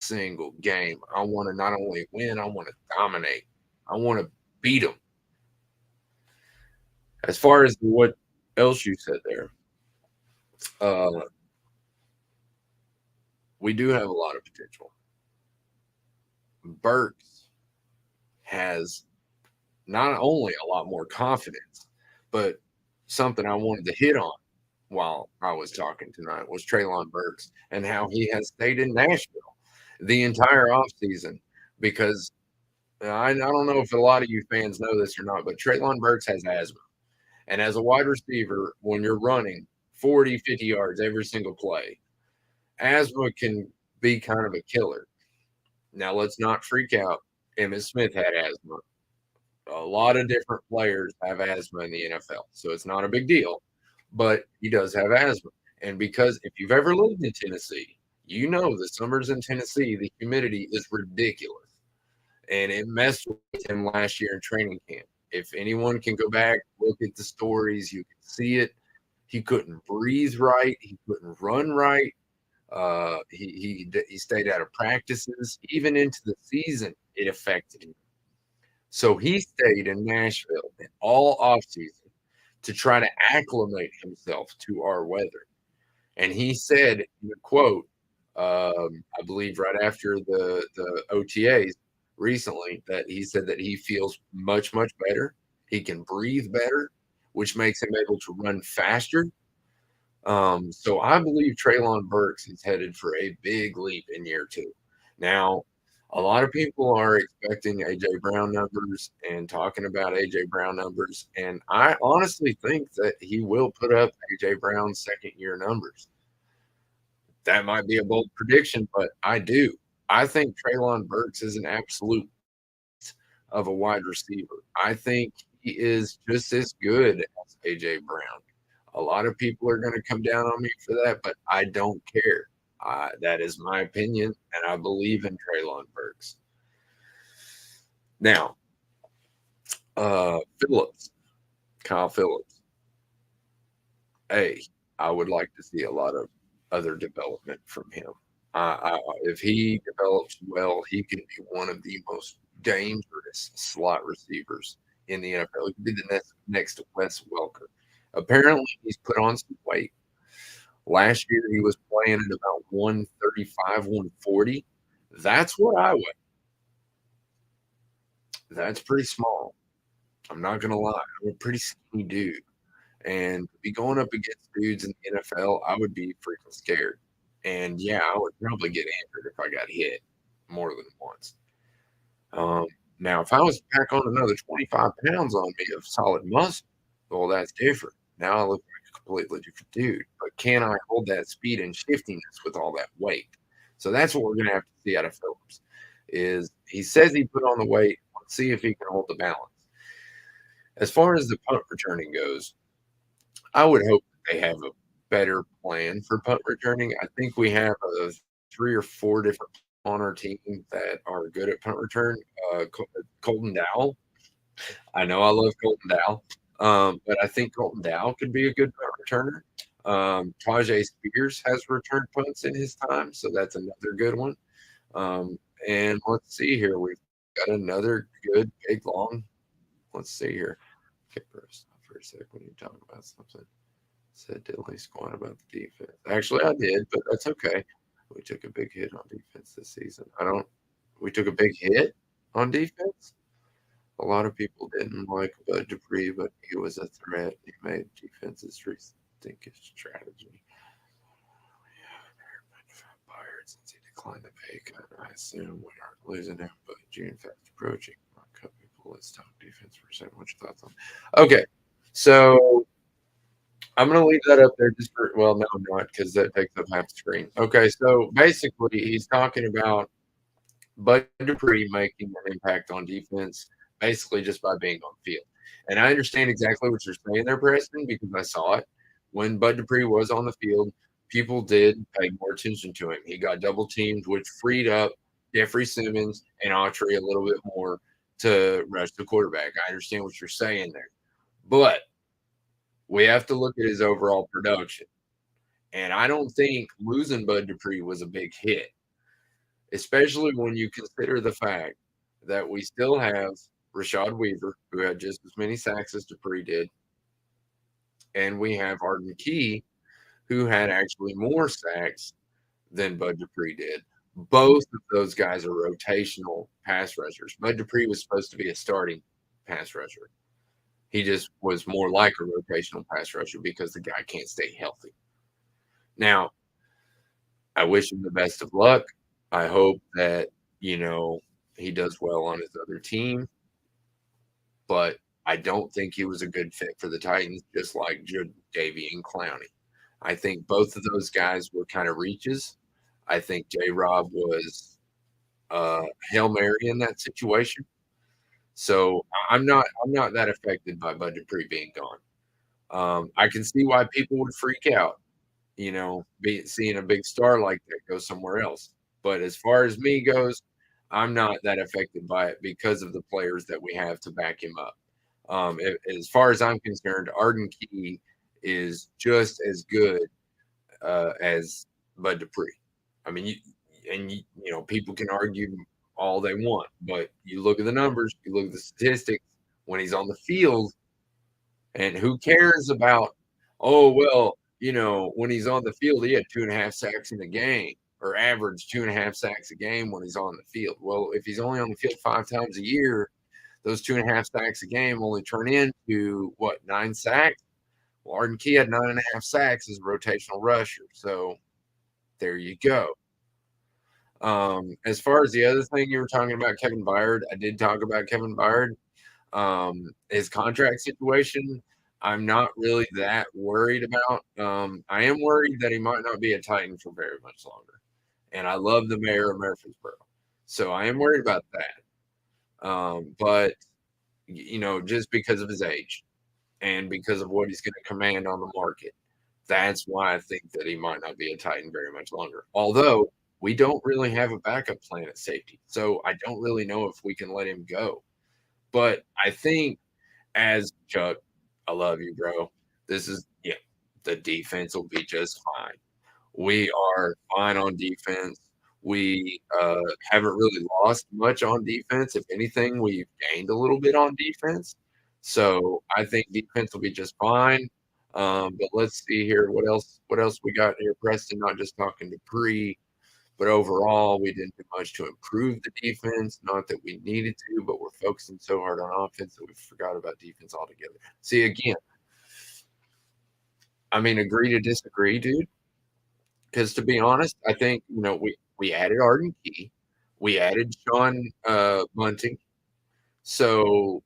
single game. I want to not only win, I want to dominate. I want to beat them. As far as what else you said there, uh, we do have a lot of potential. Burks has not only a lot more confidence, but something I wanted to hit on while I was talking tonight was Treylon Burks and how he has stayed in Nashville the entire offseason because I don't know if a lot of you fans know this or not, but Treylon Burks has asthma. And as a wide receiver, when you're running 40, 50 yards every single play, asthma can be kind of a killer. Now, let's not freak out. Emmitt Smith had asthma. A lot of different players have asthma in the NFL, so it's not a big deal, but he does have asthma. And because if you've ever lived in Tennessee, you know the summers in Tennessee, the humidity is ridiculous. And it messed with him last year in training camp. If anyone can go back, look at the stories, you can see it. He couldn't breathe right, he couldn't run right. He stayed out of practices, even into the season. It affected him. So he stayed in Nashville in all offseason to try to acclimate himself to our weather. And he said, in a quote, I believe right after the OTAs recently, that he said that he feels much, much better. He can breathe better, which makes him able to run faster. So I believe Treylon Burks is headed for a big leap in year two. Now, a lot of people are expecting AJ Brown numbers and talking about AJ Brown numbers, and I honestly think that he will put up AJ Brown's second year numbers. That might be a bold prediction, but I do. I think Treylon Burks is an absolute of a wide receiver. I think he is just as good as AJ Brown. A lot of people are going to come down on me for that, but I don't care. That is my opinion, and I believe in Treylon Burks. Now, Phillips, Kyle Phillips. Hey, I would like to see a lot of other development from him. If he develops well, he can be one of the most dangerous slot receivers in the NFL. He could be the next Wes Welker. Apparently, he's put on some weight. Last year, he was playing at about 135, 140. That's what I weigh. That's pretty small. I'm not going to lie. I'm a pretty skinny dude. And to be going up against dudes in the NFL, I would be freaking scared. And yeah, I would probably get injured if I got hit more than once. Um, Now, if I was to pack on another 25 pounds on me of solid muscle, well, that's different. Now I look like a completely different dude. But can I hold that speed and shiftiness with all that weight? So that's what we're going to have to see out of Phillips. Is he says he put on the weight? Let's see if he can hold the balance. As far as the punt returning goes, I would hope that they have a better plan for punt returning. I think we have 3 or 4 different on our team that are good at punt return. Colton Dowell. I know I love Colton Dowell, but I think Colton Dowell could be a good punt returner. Tajay Spears has returned punts in his time, so that's another good one. Um, and let's see here. We've got another good, big, long. Let's see here. Okay, bro, stop for a sec when you talk about something. Said diddly squat about the defense. Actually, I did, but that's okay. We took a big hit on defense this season. We took a big hit on defense. A lot of people didn't like Bud Dupree, but he was a threat. He made defenses rethink his strategy. Fired since he declined the pay cut. I assume we aren't losing him, but June fast approaching. Cut people. Let's talk defense for a second. What's your thoughts on? Okay, so I'm going to leave that up there just for, well, no, I'm not, because that takes up half the screen. Okay, so basically, he's talking about Bud Dupree making an impact on defense basically just by being on the field. And I understand exactly what you're saying there, Preston, because I saw it. When Bud Dupree was on the field, people did pay more attention to him. He got double teamed, which freed up Jeffrey Simmons and Autry a little bit more to rush the quarterback. I understand what you're saying there. But we have to look at his overall production. And I don't think losing Bud Dupree was a big hit, especially when you consider the fact that we still have Rashad Weaver, who had just as many sacks as Dupree did, and we have Arden Key, who had actually more sacks than Bud Dupree did. Both of those guys are rotational pass rushers. Bud Dupree was supposed to be a starting pass rusher. He just was more like a rotational pass rusher because the guy can't stay healthy. Now, I wish him the best of luck. I hope that, he does well on his other team. But I don't think he was a good fit for the Titans, just like Davey and Clowney. I think both of those guys were kind of reaches. I think J-Rob was Hail Mary in that situation. So I'm not that affected by Bud Dupree being gone. I can see why people would freak out, seeing a big star like that go somewhere else. But as far as me goes, I'm not that affected by it because of the players that we have to back him up. As far as I'm concerned, Arden Key is just as good as Bud Dupree. I mean, people can argue all they want, but you look at the numbers, you look at the statistics when he's on the field, and who cares about, oh, well, when he's on the field, he had 2.5 sacks in a game or average 2.5 sacks a game when he's on the field. Well, if he's only on the field 5 times a year, those 2.5 sacks a game only turn into 9 sacks? Well, Arden Key had 9.5 sacks as a rotational rusher. So there you go. As far as the other thing you were talking about, Kevin Byard, I did talk about Kevin Byard. His contract situation, I'm not really that worried about. I am worried that he might not be a Titan for very much longer. And I love the mayor of Murfreesboro. So I am worried about that. But, just because of his age and because of what he's going to command on the market, that's why I think that he might not be a Titan very much longer. Although we don't really have a backup plan at safety. So I don't really know if we can let him go. But I think as Chuck, I love you, bro. The defense will be just fine. We are fine on defense. We haven't really lost much on defense. If anything, we've gained a little bit on defense. So I think defense will be just fine. But let's see here. What else we got here, Preston? Not just talking to Pre, but overall, we didn't do much to improve the defense. Not that we needed to, but we're focusing so hard on offense that we forgot about defense altogether. See, again, I mean, agree to disagree, dude. Because to be honest, I think we added Arden Key, we added Sean Bunting. So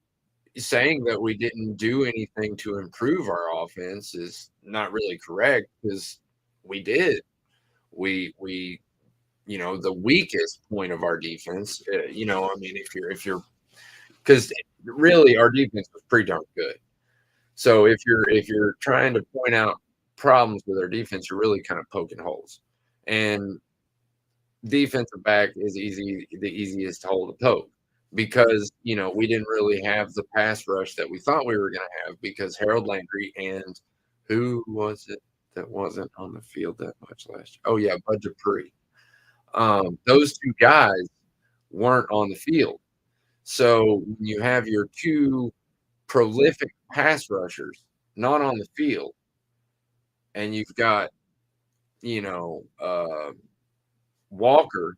saying that we didn't do anything to improve our offense is not really correct because we did. We the weakest point of our defense. I mean, if you're because really our defense was pretty darn good. So if you're trying to point out problems with our defense, you're really kind of poking holes. And defensive back is the easiest hole to poke because we didn't really have the pass rush that we thought we were going to have because Harold Landry and who was it that wasn't on the field that much last year? Oh, yeah, Bud Dupree. Those 2 guys weren't on the field. So when you have your 2 prolific pass rushers not on the field, and you've got, you know, Walker,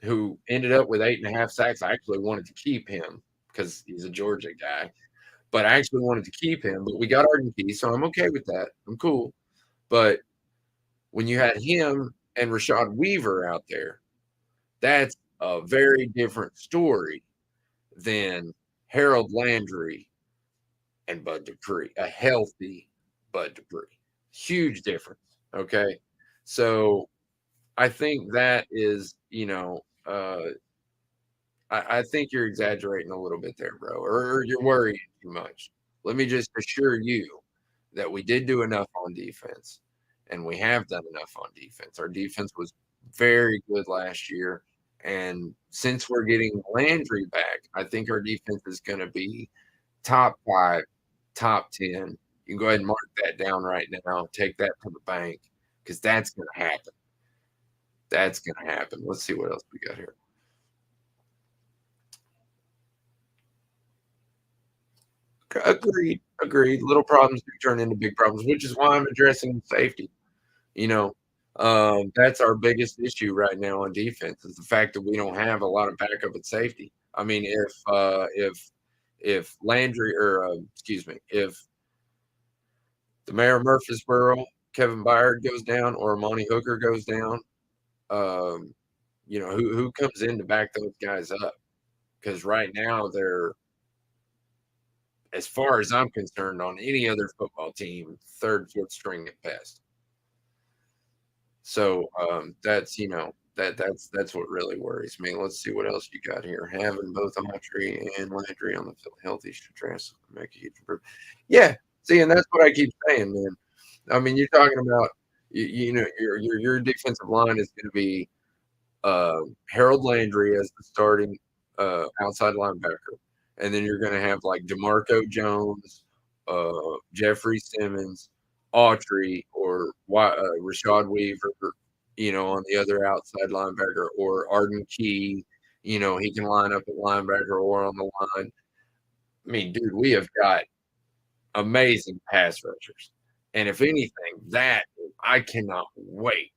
who ended up with 8.5 sacks. I actually wanted to keep him because he's a Georgia guy, but I actually wanted to keep him. But we got Arden Key, so I'm okay with that. I'm cool. But when you had him and Rashad Weaver out there, that's a very different story than Harold Landry and Bud Dupree, a healthy Bud Dupree. Huge difference. Okay. So I think that is, I think you're exaggerating a little bit there, bro, or you're worrying too much. Let me just assure you that we did do enough on defense, and we have done enough on defense. Our defense was very good last year, and since we're getting Landry back, I think our defense is going to be top 5, top 10. You can go ahead and mark that down right now. Take that to the bank because that's going to happen. That's going to happen. Let's see what else we got here. Agreed. Little problems do turn into big problems, which is why I'm addressing safety. You know, that's our biggest issue right now on defense is the fact that we don't have a lot of backup at safety. I mean, if Landry or excuse me, if the mayor of Murfreesboro, Kevin Byard goes down or Monty Hooker goes down, who comes in to back those guys up? Because right now they're, as far as I'm concerned, on any other football team, third, fourth string at best. So that's what really worries me. Let's see what else you got here. Having both Autry and Landry on the field healthy should make a huge improvement. Yeah, see, and that's what I keep saying, man. I mean, you're talking about your defensive line is going to be Harold Landry as the starting outside linebacker, and then you're going to have like DeMarco Jones, Jeffrey Simmons, Autry, or Rashad Weaver, on the other outside linebacker, or Arden Key. He can line up at linebacker or on the line. I mean, dude, we have got amazing pass rushers. And if anything, that I cannot wait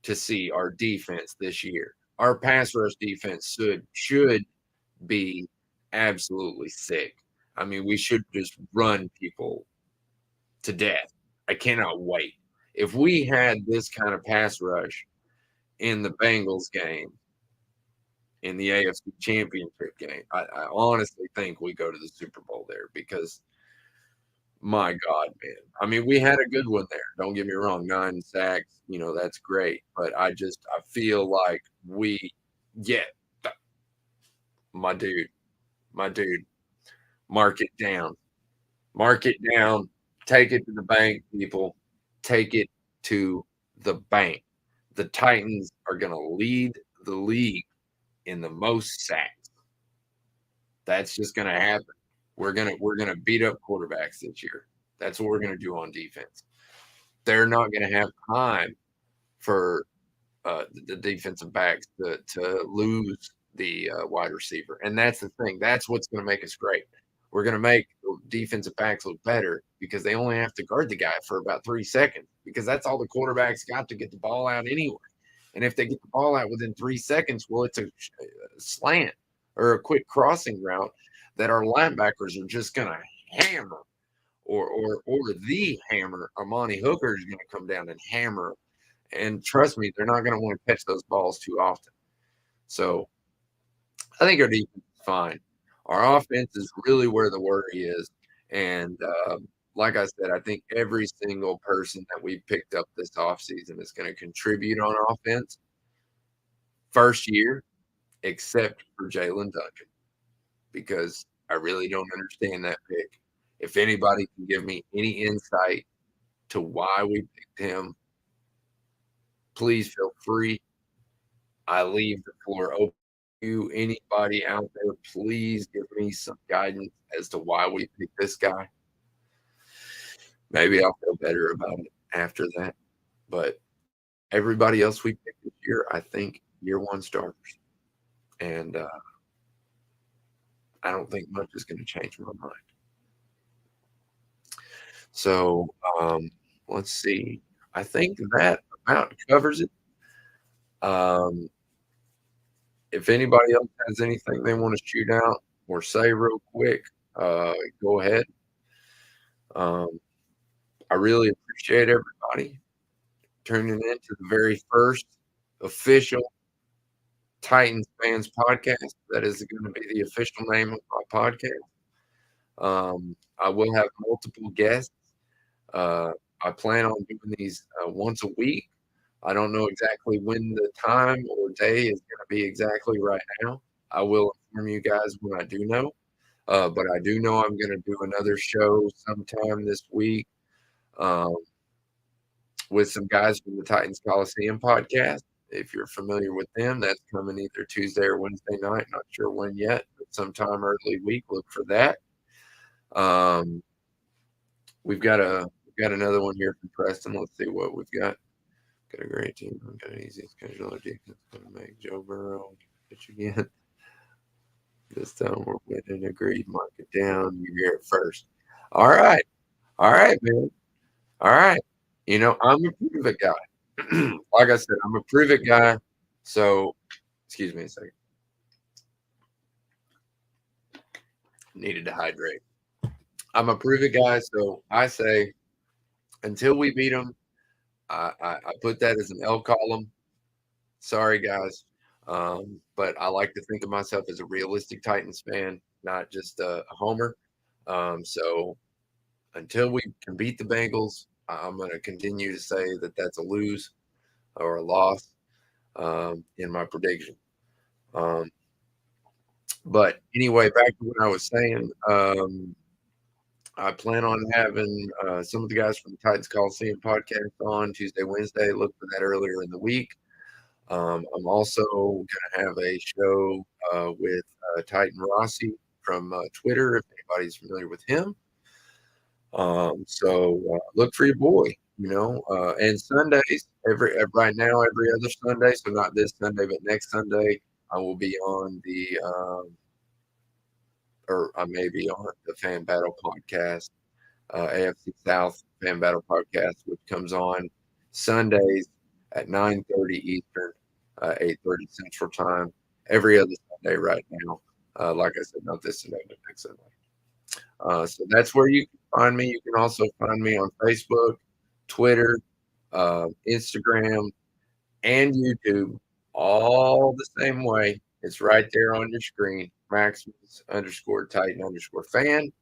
to see our defense this year. Our pass rush defense should be absolutely sick. I mean, we should just run people to death. I cannot wait. If we had this kind of pass rush in the Bengals game, in the AFC Championship game, I honestly think we go to the Super Bowl there because, my God, man. I mean, we had a good one there. Don't get me wrong, 9 sacks, that's great. But I feel like my dude, mark it down. Mark it down. Take it to the bank, people. Take it to the bank. The Titans are going to lead the league in the most sacks. That's just going to happen. We're gonna beat up quarterbacks this year. That's what we're going to do on defense. They're not going to have time for the defensive backs to lose the wide receiver, and that's the thing. That's what's going to make us great. We're going to make defensive backs look better because they only have to guard the guy for about 3 seconds because that's all the quarterbacks got to get the ball out anyway. And if they get the ball out within 3 seconds, well, it's a slant or a quick crossing route that our linebackers are just going to hammer, or the hammer. Amani Hooker is going to come down and hammer. And trust me, they're not going to want to catch those balls too often. So I think our defense is fine. Our offense is really where the worry is. And like I said, I think every single person that we picked up this offseason is going to contribute on offense first year, except for Jalen Duncan, because I really don't understand that pick. If anybody can give me any insight to why we picked him, please feel free. I leave the floor open to you. Anybody out there, please give me some guidance as to why we picked this guy. Maybe I'll feel better about it after that. But everybody else we picked this year, I think year one starters. And I don't think much is going to change my mind. So let's see. I think that about covers it. If anybody else has anything they want to shoot out or say real quick, go ahead. I really appreciate everybody tuning in to the very first official Titans Fans podcast. That is going to be the official name of my podcast. I will have multiple guests. I plan on doing these once a week. I don't know exactly when the time or day is going to be exactly right now. I will inform you guys when I do know. But I do know I'm going to do another show sometime this week with some guys from the Titans Coliseum podcast. If you're familiar with them, that's coming either Tuesday or Wednesday night. Not sure when yet, but sometime early week. Look for that. We've got another one here from Preston. Let's see what we've got. Got a great team. We've got an easy schedule. Our defense going to make Joe Burrow pitch again. This time we're winning. Agreed. Mark it down. You hear it first. All right, man. All right. I'm a prove it guy. Like I said, I'm a prove it guy. So, excuse me a second. Needed to hydrate. I'm a prove it guy. So I say until we beat them, I put that as an L column. Sorry, guys. But I like to think of myself as a realistic Titans fan, not just a homer. So until we can beat the Bengals, I'm going to continue to say that that's a lose or a loss in my prediction. But anyway, back to what I was saying. I plan on having some of the guys from the Titans Coliseum podcast on Tuesday, Wednesday. Look for that earlier in the week. I'm also going to have a show with Titan Rossi from Twitter, if anybody's familiar with him. So look for your boy, and Sundays, right now, every other Sunday. So not this Sunday, but next Sunday, I will be on or I may be on the Fan Battle podcast, AFC South Fan Battle podcast, which comes on Sundays at 9:30 Eastern, 8:30 Central Time, every other Sunday right now. Like I said, not this Sunday, but next Sunday. So that's where you can find me. You can also find me on Facebook, Twitter, Instagram, and YouTube, all the same way. It's right there on your screen, Maximus_Titan_fan.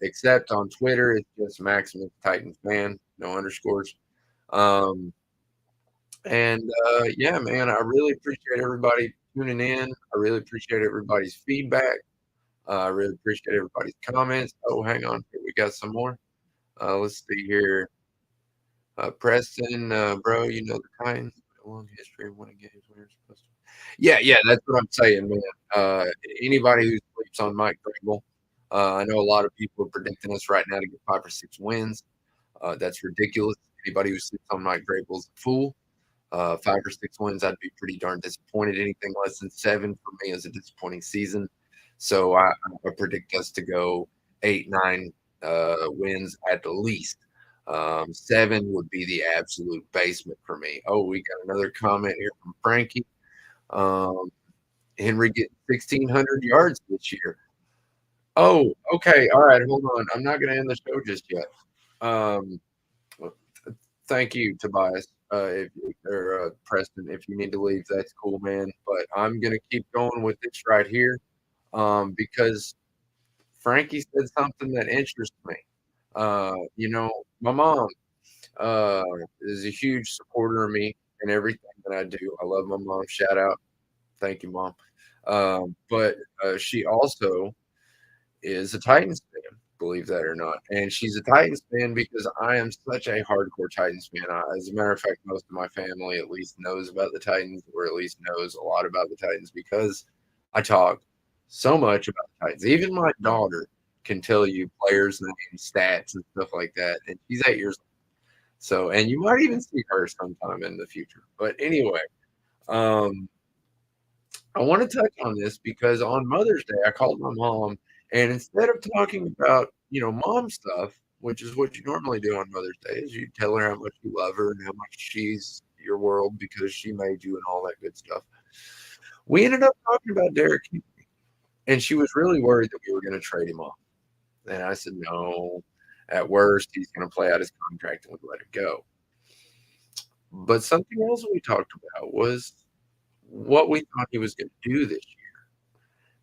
Except on Twitter, it's just Maximus Titan fan, no underscores. Yeah, man, I really appreciate everybody tuning in. I really appreciate everybody's feedback. I really appreciate everybody's comments. Oh, hang on. We got some more. Let's see here. Preston, bro, you know the Titans. A long history of winning games when you're supposed to. Yeah, that's what I'm saying, man. Anybody who sleeps on Mike Vrabel, I know a lot of people are predicting us right now to get 5 or 6 wins. That's ridiculous. Anybody who sleeps on Mike Vrabel is a fool. 5 or 6 wins, I'd be pretty darn disappointed. Anything less than 7 for me is a disappointing season. So I predict us to go 8, 9 wins at the least. 7 would be the absolute basement for me. Oh, we got another comment here from Frankie. Henry getting 1,600 yards this year. Oh, okay. All right. Hold on. I'm not going to end the show just yet. Thank you, Tobias. Preston, if you need to leave, that's cool, man. But I'm going to keep going with this right here because Frankie said something that interests me. My mom is a huge supporter of me and everything that I do. I love my mom. Shout out. Thank you, Mom. But she also is a Titans fan, believe that or not. And she's a Titans fan because I am such a hardcore Titans fan. As a matter of fact, most of my family at least knows about the Titans, or at least knows a lot about the Titans because I talk so much about the Titans. Even my daughter can tell you players' names, stats, and stuff like that. And she's 8 years old. So, and you might even see her sometime in the future. But anyway, um, I want to touch on this because on Mother's Day, I called my mom, and instead of talking about, mom stuff, which is what you normally do on Mother's Day, is you tell her how much you love her and how much she's your world because she made you and all that good stuff. We ended up talking about Derek Henry, and she was really worried that we were going to trade him off. And I said, no, at worst, he's going to play out his contract and we let it go. But something else we talked about was what we thought he was going to do this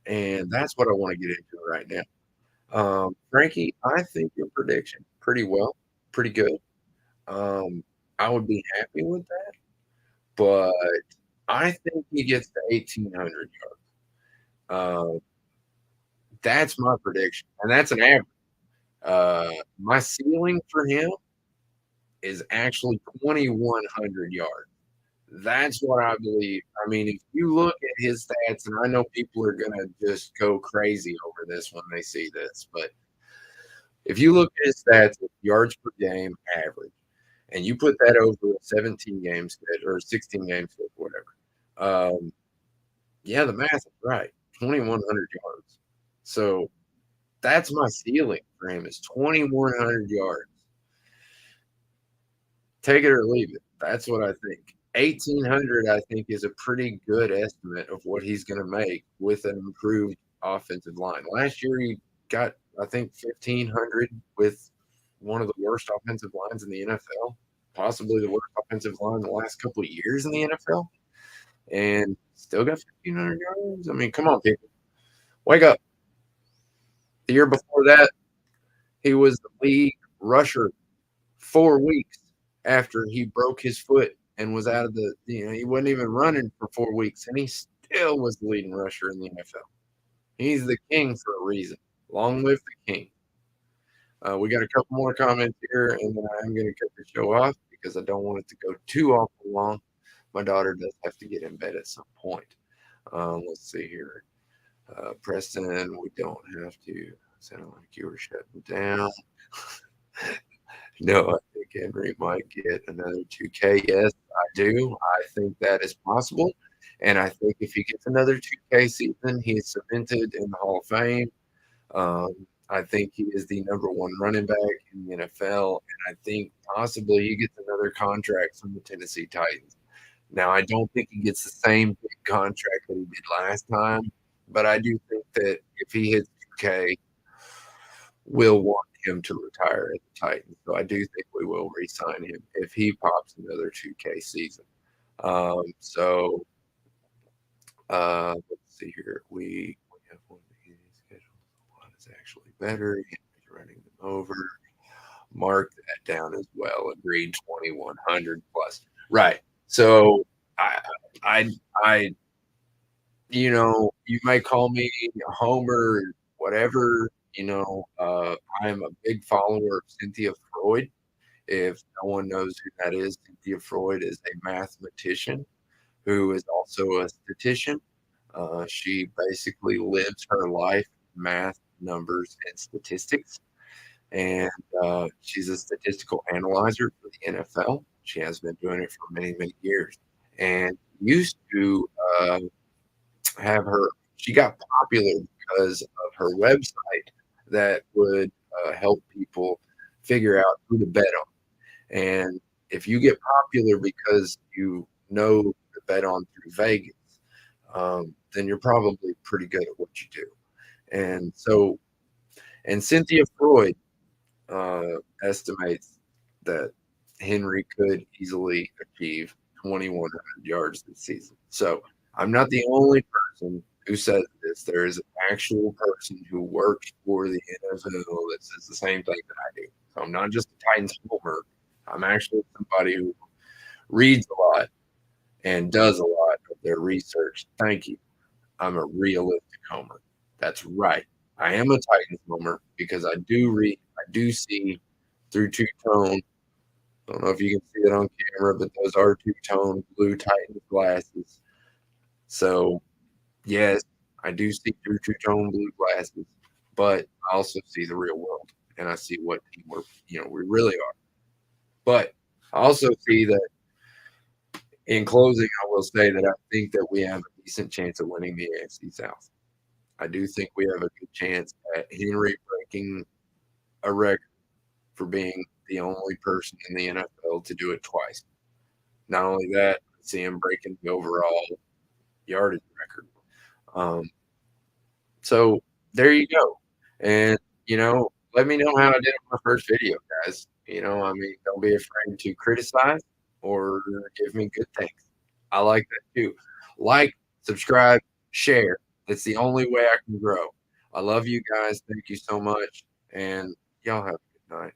year. And that's what I want to get into right now. Frankie, I think your prediction pretty well, pretty good. I would be happy with that, but I think he gets to 1,800 yards. That's my prediction, and that's an average. My ceiling for him is actually 2,100 yards. That's what I believe. I mean, if you look at his stats, and I know people are going to just go crazy over this when they see this, but if you look at his stats, yards per game average, and you put that over a 17 game schedule or 16 game schedule, whatever, yeah, the math is right. 2,100 yards. So that's my ceiling for him is 2,100 yards. Take it or leave it. That's what I think. 1,800, I think, is a pretty good estimate of what he's going to make with an improved offensive line. Last year, he got, I think, 1,500 with one of the worst offensive lines in the NFL, possibly the worst offensive line in the last couple of years in the NFL, and still got 1,500 yards. I mean, come on, people. Wake up. The year before that, he was the league rusher 4 weeks after he broke his foot and was out of he wasn't even running for 4 weeks, and he still was the leading rusher in the NFL. He's the king for a reason. Long live the king. We got a couple more comments here, and then I'm going to cut the show off because I don't want it to go too awful long. My daughter does have to get in bed at some point. Let's see here. Preston, we don't have to sound like you were shutting down. No, I think Henry might get another 2K. Yes, I do. I think that is possible. And I think if he gets another 2K season, he's cemented in the Hall of Fame. I think he is the number one running back in the NFL. And I think possibly he gets another contract from the Tennessee Titans. Now, I don't think he gets the same big contract that he did last time, but I do think that if he hits 2K, we'll want him to retire at the Titans. So I do think we will re-sign him if he pops another 2K season. So let's see here. We have one beginning schedule. One is actually better. He's running them over. Mark that down as well. Agreed. 2,100 plus. Right. So I, you may call me a homer, whatever. I'm a big follower of Cynthia Freud. If no one knows who that is, Cynthia Freud is a mathematician who is also a statistician. She basically lives her life in math, numbers, and statistics. And she's a statistical analyzer for the NFL. She has been doing it for many, many years. And used to have her, she got popular because of her website that would help people figure out who to bet on. And if you get popular because you know to bet on through Vegas, then you're probably pretty good at what you do. And so, and Cynthia Freud estimates that Henry could easily achieve 2,100 yards this season. So I'm not the only person who says this. There is an actual person who works for the NFL that says the same thing that I do. So I'm not just a Titans homer. I'm actually somebody who reads a lot and does a lot of their research. Thank you. I'm a realistic homer. That's right. I am a Titans homer because I do read, I do see through two-tone. I don't know if you can see it on camera, but those are two-tone blue Titans glasses. So, yes, I do see through two-tone blue glasses, but I also see the real world, and I see what team we really are. But I also see that in closing, I will say that I think that we have a decent chance of winning the AFC South. I do think we have a good chance at Henry breaking a record for being the only person in the NFL to do it twice. Not only that, I see him breaking the overall yardage record. Um, so there you go. And, let me know how I did on my first video, guys. I mean, don't be afraid to criticize or give me good things. I like that too. Like, subscribe, share. It's the only way I can grow. I love you guys. Thank you so much. And y'all have a good night.